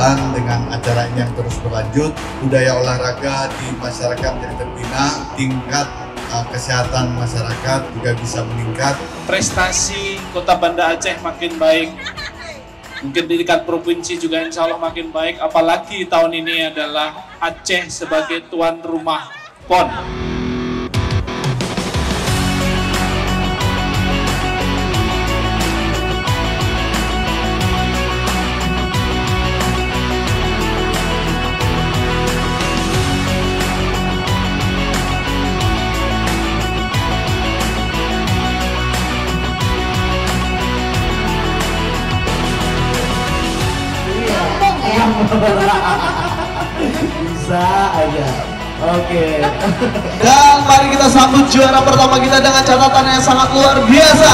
mudah-mudahan dengan acara ini yang terus berlanjut, budaya olahraga di masyarakat menjadi terbina, tingkat kesehatan masyarakat juga bisa meningkat. Prestasi Kota Banda Aceh makin baik, mungkin di tingkat provinsi juga insya Allah makin baik, apalagi tahun ini adalah Aceh sebagai tuan rumah PON. Bisa aja. Oke. Dan mari kita sambut juara pertama kita dengan catatan yang sangat luar biasa.